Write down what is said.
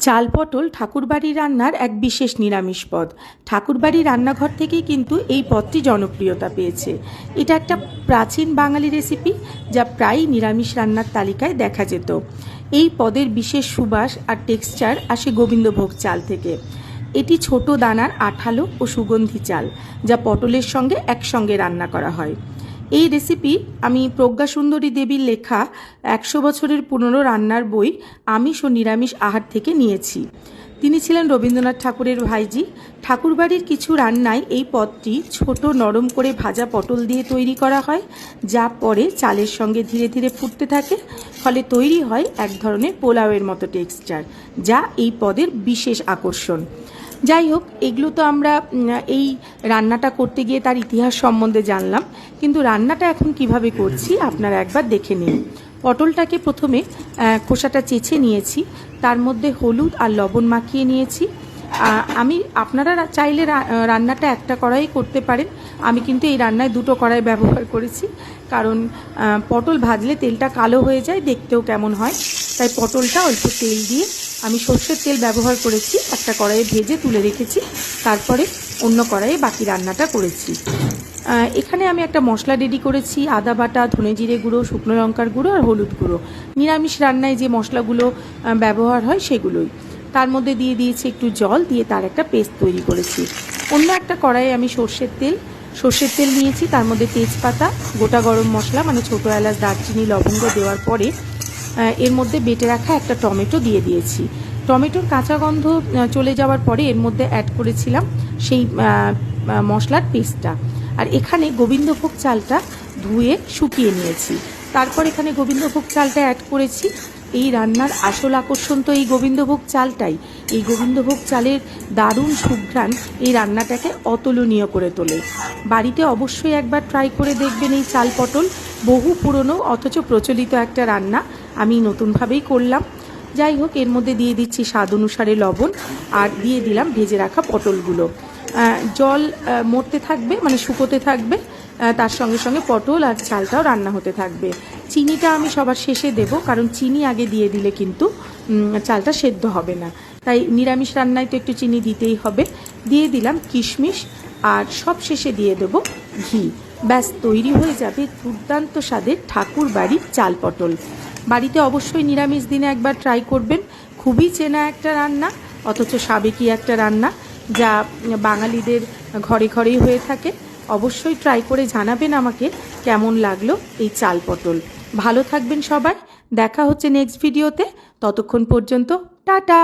চাল পটল ঠাকুরবাড়ির রান্নার এক বিশেষ নিরামিষ পদ। ঠাকুরবাড়ির রান্নাঘর থেকেই কিন্তু এই পদটি জনপ্রিয়তা পেয়েছে। এটা একটা প্রাচীন বাঙালি রেসিপি, যা প্রায়ই নিরামিষ রান্নার তালিকায় দেখা যেত। এই পদের বিশেষ সুবাস আর টেক্সচার আসে গোবিন্দভোগ চাল থেকে। এটি ছোট দানার আঠালো ও সুগন্ধি চাল, যা পটলের সঙ্গে একসঙ্গে রান্না করা হয়। এই রেসিপি আমি প্রজ্ঞা সুন্দরী দেবীর লেখা 100 বছরের পুরনো রান্নার বই আমিষ ও নিরামিষ আহার থেকে নিয়েছি। তিনি ছিলেন রবীন্দ্রনাথ ঠাকুরের ভাইজি। ঠাকুরবাড়ির কিছু রান্নায় এই পদটি ছোট নরম করে ভাজা পটল দিয়ে তৈরি করা হয়, যা পরে চালের সঙ্গে ধীরে ধীরে ফুটতে থাকে। ফলে তৈরি হয় এক ধরনের পোলাওয়ের মতো টেক্সচার, যা এই পদের বিশেষ আকর্ষণ। যাই হোক, এগুলো তো আমরা এই রান্নাটা করতে গিয়ে তার ইতিহাস সম্বন্ধে জানলাম, কিন্তু রান্নাটা এখন কিভাবে করছি আপনারা একবার দেখে নিন। পটলটাকে প্রথমে খোসাটা চেঁচে নিয়েছি, তার মধ্যে হলুদ আর লবণ মাখিয়ে নিয়েছি। আপনারা চাইলে রান্নাটা একটা কড়াই করতে পারেন। আমি কিন্তু এই রান্নায় দুটো কড়াই ব্যবহার করেছি, কারণ পটল ভাজলে তেলটা কালো হয়ে যায়, দেখতেও কেমন হয়। তাই পটলটা অল্প তেল দিয়ে, আমি সর্ষের তেল ব্যবহার করেছি, একটা কড়াইয়ে ভেজে তুলে রেখেছি। তারপরে অন্য কড়াইয়ে বাকি রান্নাটা করেছি। এখানে আমি একটা মশলা রেডি করেছি, আদা বাটা, ধনে জিরে গুঁড়ো, শুকনো লঙ্কার গুঁড়ো আর হলুদ গুঁড়ো। নিরামিষ রান্নায় যে মশলাগুলো ব্যবহার হয় সেগুলোই। তার মধ্যে দিয়ে দিয়েছি একটু জল, দিয়ে তার একটা পেস্ট তৈরি করেছি। অন্য একটা কড়াইয়ে আমি সর্ষের তেল নিয়েছি, তার মধ্যে তেজপাতা, গোটা গরম মশলা মানে ছোটো এলাচ, দারচিনি, লবঙ্গ দেওয়ার পরে এর মধ্যে বেটে রাখা একটা টমেটো দিয়ে দিয়েছি। টমেটোর কাঁচা গন্ধ চলে যাওয়ার পরে এর মধ্যে অ্যাড করেছিলাম সেই মশলার পেস্টটা। আর এখানে গোবিন্দভোগ চালটা ধুয়ে শুকিয়ে নিয়েছি। তারপর এখানে গোবিন্দভোগ চালটা অ্যাড করেছি। এই রান্নার আসল আকর্ষণ তো এই গোবিন্দভোগ চালটাই। এই গোবিন্দভোগ চালের দারুণ সুঘ্রাণ এই রান্নাটাকে অতুলনীয় করে তোলে। বাড়িতে অবশ্যই একবার ট্রাই করে দেখবেন এই চাল পটল। বহু পুরনো অথচ প্রচলিত একটা রান্না, আমি নতুনভাবেই করলাম। যাই হোক, এর মধ্যে দিয়ে দিচ্ছি স্বাদ অনুসারে লবণ, আর দিয়ে দিলাম ভেজে রাখা পটলগুলো। জল মরতে থাকবে, মানে শুকোতে থাকবে, তার সঙ্গে সঙ্গে পটল আর চালটাও রান্না হতে থাকবে। চিনিটা আমি সবার শেষে দেব, কারণ চিনি আগে দিয়ে দিলে কিন্তু চালটা সেদ্ধ হবে না। তাই নিরামিষ রান্নায় তো একটু চিনি দিতেই হবে। দিয়ে দিলাম কিশমিশ, আর সব শেষে দিয়ে দেবো ঘি। ব্যাস তৈরি হয়ে যাবে দুর্দান্ত স্বাদের ঠাকুর বাড়ির চাল পটল। বাড়িতে অবশ্যই নিরামিষ দিনে একবার ট্রাই করবেন। খুবই চেনা একটা রান্না, অথচ সাবেকি একটা রান্না, যা বাঙালিদের ঘরে ঘরেই হয়ে থাকে। অবশ্যই ট্রাই করে জানাবেন আমাকে কেমন লাগলো এই চাল পটল। ভালো থাকবেন সবাই, দেখা হচ্ছে নেক্সট ভিডিওতে। ততক্ষণ পর্যন্ত টাটা।